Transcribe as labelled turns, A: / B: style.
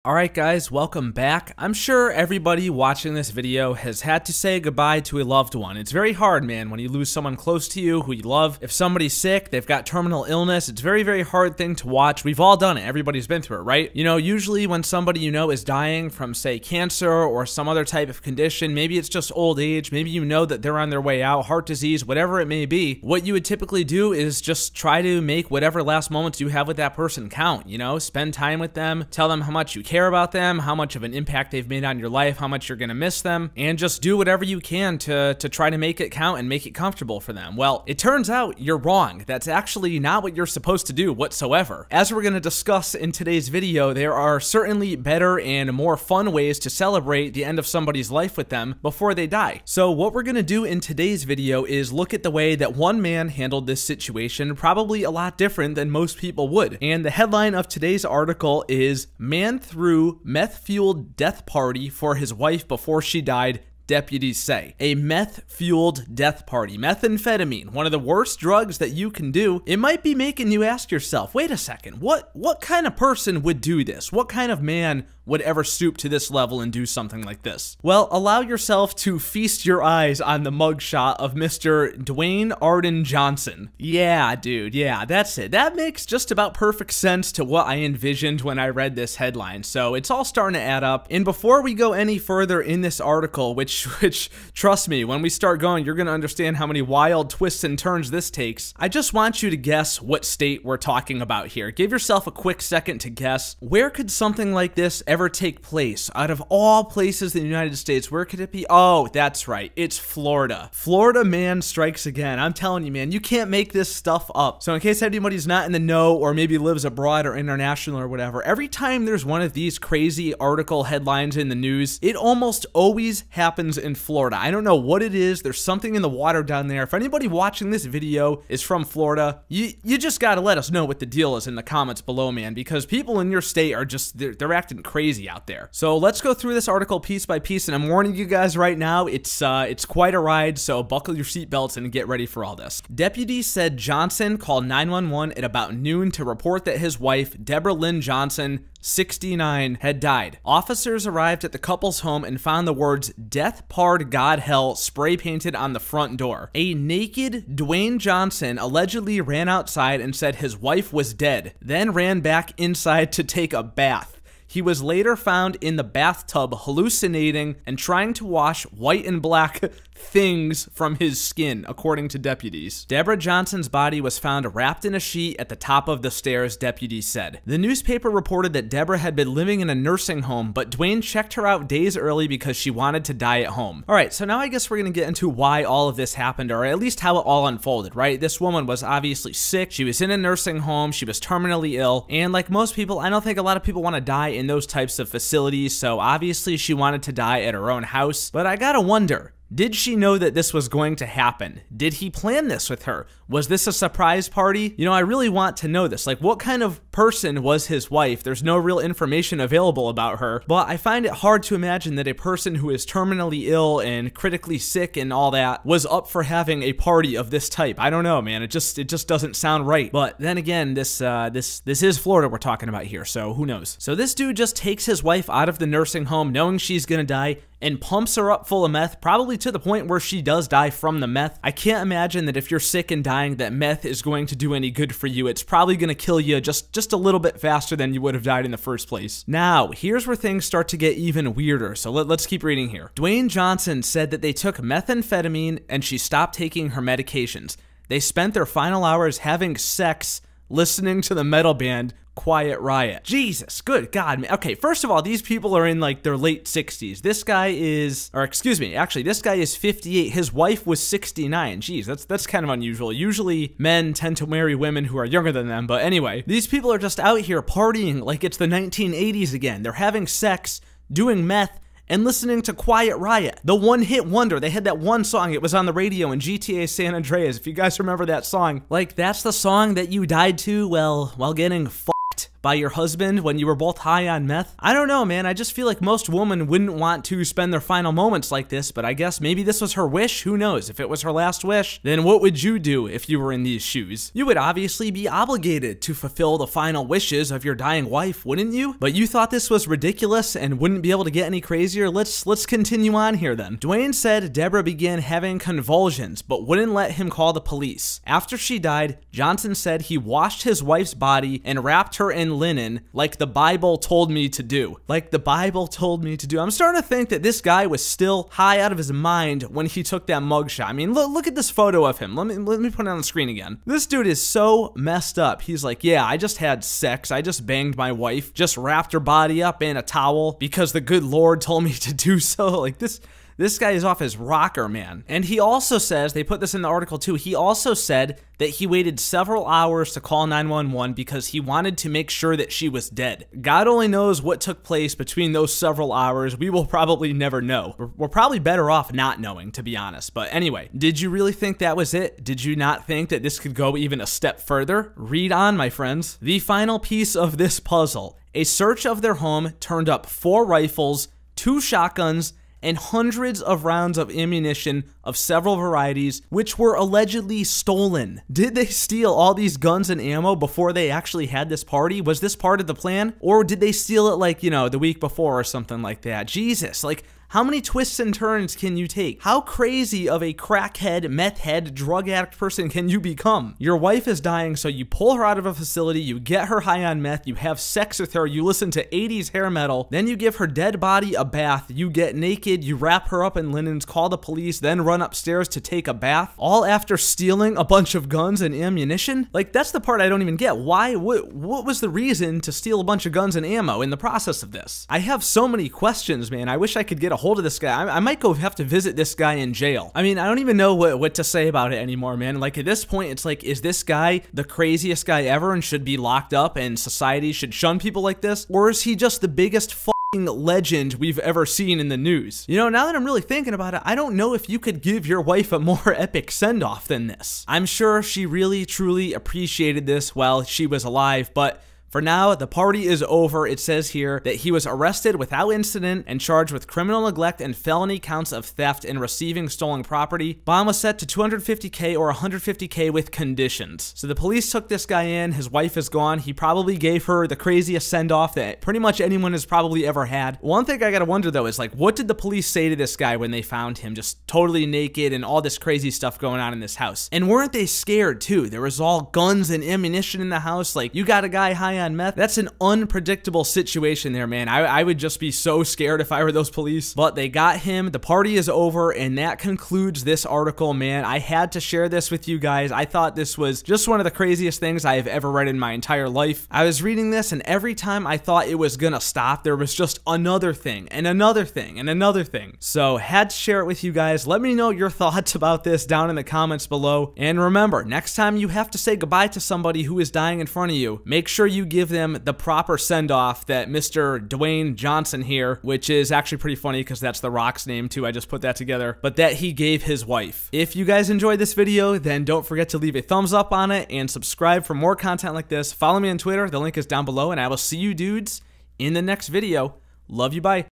A: Alright guys, welcome back. I'm sure everybody watching this video has had to say goodbye to a loved one. It's very hard, man, when you lose someone close to you who you love. If somebody's sick, they've got terminal illness, it's a very, very hard thing to watch. We've all done it. Everybody's been through it, right? You know, usually when somebody you know is dying from, say, cancer or some other type of condition, maybe it's just old age, maybe you know that they're on their way out, heart disease, whatever it may be, what you would typically do is just try to make whatever last moments you have with that person count, you know? Spend time with them, tell them how much you care about them, how much of an impact they've made on your life, how much you're gonna miss them, and just do whatever you can to try to make it count and make it comfortable for them. Well, it turns out you're wrong. That's actually not what you're supposed to do whatsoever. As we're gonna discuss in today's video, there are certainly better and more fun ways to celebrate the end of somebody's life with them before they die. So what we're gonna do in today's video is look at the way that one man handled this situation, probably a lot different than most people would. And the headline of today's article is "Man Threw Meth-Fueled Death Party for His Wife Before She Died, Deputies Say." A meth-fueled death party. Methamphetamine, one of the worst drugs that you can do. It might be making you ask yourself, wait a second, what kind of person would do this? What kind of man would ever stoop to this level and do something like this? Well, allow yourself to feast your eyes on the mugshot of Mr. Dwayne Arden Johnson. Yeah, dude, yeah, that's it. That makes just about perfect sense to what I envisioned when I read this headline, so it's all starting to add up. And before we go any further in this article, which trust me, when we start going, you're gonna understand how many wild twists and turns this takes, I just want you to guess what state we're talking about here. Give yourself a quick second to guess. Where could something like this ever take place? Out of all places in the United States, where could it be? Oh, that's right, it's Florida. Florida man strikes again. I'm telling you, man, you can't make this stuff up. So in case anybody's not in the know or maybe lives abroad or international or whatever, every time there's one of these crazy article headlines in the news, it almost always happens in Florida. I don't know what it is. There's something in the water down there. If anybody watching this video is from Florida, you just gotta let us know what the deal is in the comments below, man, because people in your state are just, they're acting crazy out there. So let's go through this article piece by piece, and I'm warning you guys right now, it's quite a ride, so buckle your seatbelts and get ready for all this. Deputies said Johnson called 911 at about noon to report that his wife, Deborah Lynn Johnson, 69, had died. Officers arrived at the couple's home and found the words "Death Pard God Hell" spray painted on the front door. A naked Dwayne Johnson allegedly ran outside and said his wife was dead, then ran back inside to take a bath. He was later found in the bathtub hallucinating and trying to wash white and black things from his skin, according to deputies. Deborah Johnson's body was found wrapped in a sheet at the top of the stairs, deputies said. The newspaper reported that Deborah had been living in a nursing home, but Dwayne checked her out days early because she wanted to die at home. Alright, so now I guess we're gonna get into why all of this happened, or at least how it all unfolded, right? This woman was obviously sick, she was in a nursing home, she was terminally ill, and like most people, I don't think a lot of people want to die in those types of facilities, so obviously she wanted to die at her own house. But I gotta wonder, did she know that this was going to happen? Did he plan this with her? Was this a surprise party? You know, I really want to know this. Like, what kind of person was his wife? There's no real information available about her, but I find it hard to imagine that a person who is terminally ill and critically sick and all that was up for having a party of this type. I don't know, man. It just doesn't sound right. But then again, this is Florida we're talking about here, so who knows? So this dude just takes his wife out of the nursing home knowing she's gonna die and pumps her up full of meth, probably to the point where she does die from the meth. I can't imagine that if you're sick and dying that meth is going to do any good for you. It's probably going to kill you just a little bit faster than you would have died in the first place. Now, here's where things start to get even weirder, so let's keep reading here. Dwayne Johnson said that they took methamphetamine and she stopped taking her medications. They spent their final hours having sex, listening to the metal band Quiet Riot. Jesus, good God, man. Okay, first of all, these people are in like their late 60s. This guy is, or excuse me, actually, this guy is 58. His wife was 69. Jeez, that's kind of unusual. Usually men tend to marry women who are younger than them, but anyway, these people are just out here partying like it's the 1980s again. They're having sex, doing meth, and listening to Quiet Riot, the one-hit wonder. They had that one song, it was on the radio in GTA San Andreas, if you guys remember that song. Like, that's the song that you died to while getting fucked by your husband when you were both high on meth? I don't know, man. I just feel like most women wouldn't want to spend their final moments like this, but I guess maybe this was her wish. Who knows? If it was her last wish, then what would you do if you were in these shoes? You would obviously be obligated to fulfill the final wishes of your dying wife, wouldn't you? But you thought this was ridiculous and wouldn't be able to get any crazier? Let's continue on here then. Dwayne said Deborah began having convulsions, but wouldn't let him call the police. After she died, Johnson said he washed his wife's body and wrapped her in linen like the Bible told me to do. Like the Bible told me to do. I'm starting to think that this guy was still high out of his mind when he took that mugshot. I mean, look at this photo of him. Let me put it on the screen again. This dude is so messed up. He's like, yeah, I just had sex. I just banged my wife, just wrapped her body up in a towel because the good Lord told me to do so. Like this guy is off his rocker, man. And he also says, they put this in the article too, he also said that he waited several hours to call 911 because he wanted to make sure that she was dead. God only knows what took place between those several hours. We will probably never know. We're probably better off not knowing, to be honest. But anyway, did you really think that was it? Did you not think that this could go even a step further? Read on, my friends. The final piece of this puzzle. A search of their home turned up 4 rifles, 2 shotguns, and hundreds of rounds of ammunition of several varieties, which were allegedly stolen. Did they steal all these guns and ammo before they actually had this party? Was this part of the plan? Or did they steal it like, you know, the week before or something like that? Jesus, like, how many twists and turns can you take? How crazy of a crackhead, meth head, drug addict person can you become? Your wife is dying, so you pull her out of a facility, you get her high on meth, you have sex with her, you listen to 80s hair metal, then you give her dead body a bath, you get naked, you wrap her up in linens, call the police, then run upstairs to take a bath, all after stealing a bunch of guns and ammunition? Like, that's the part I don't even get. Why? What was the reason to steal a bunch of guns and ammo in the process of this? I have so many questions, man. I wish I could get a hold of this guy. I might go have to visit this guy in jail. I mean, I don't even know what to say about it anymore, man. Like, at this point, it's like, is this guy the craziest guy ever and should be locked up and society should shun people like this? Or is he just the biggest legend we've ever seen in the news? You know, now that I'm really thinking about it, I don't know if you could give your wife a more epic send-off than this. I'm sure she really, truly appreciated this while she was alive, but for now, the party is over. It says here that he was arrested without incident and charged with criminal neglect and felony counts of theft and receiving stolen property. Bond was set to $250K or $150K with conditions. So the police took this guy in. His wife is gone. He probably gave her the craziest send-off that pretty much anyone has probably ever had. One thing I gotta wonder though is, like, what did the police say to this guy when they found him just totally naked and all this crazy stuff going on in this house? And weren't they scared too? There was all guns and ammunition in the house. Like, you got a guy high on meth. That's an unpredictable situation there, man. I would just be so scared if I were those police. But they got him. The party is over, and that concludes this article, man. I had to share this with you guys. I thought this was just one of the craziest things I have ever read in my entire life. I was reading this, and every time I thought it was gonna stop, there was just another thing, and another thing, and another thing. So, had to share it with you guys. Let me know your thoughts about this down in the comments below. And remember, next time you have to say goodbye to somebody who is dying in front of you, make sure you give them the proper send-off that Mr. Dwayne Johnson here, which is actually pretty funny because that's The Rock's name too, I just put that together, but that he gave his wife. If you guys enjoyed this video, then don't forget to leave a thumbs up on it and subscribe for more content like this. Follow me on Twitter, the link is down below, and I will see you dudes in the next video. Love you, bye.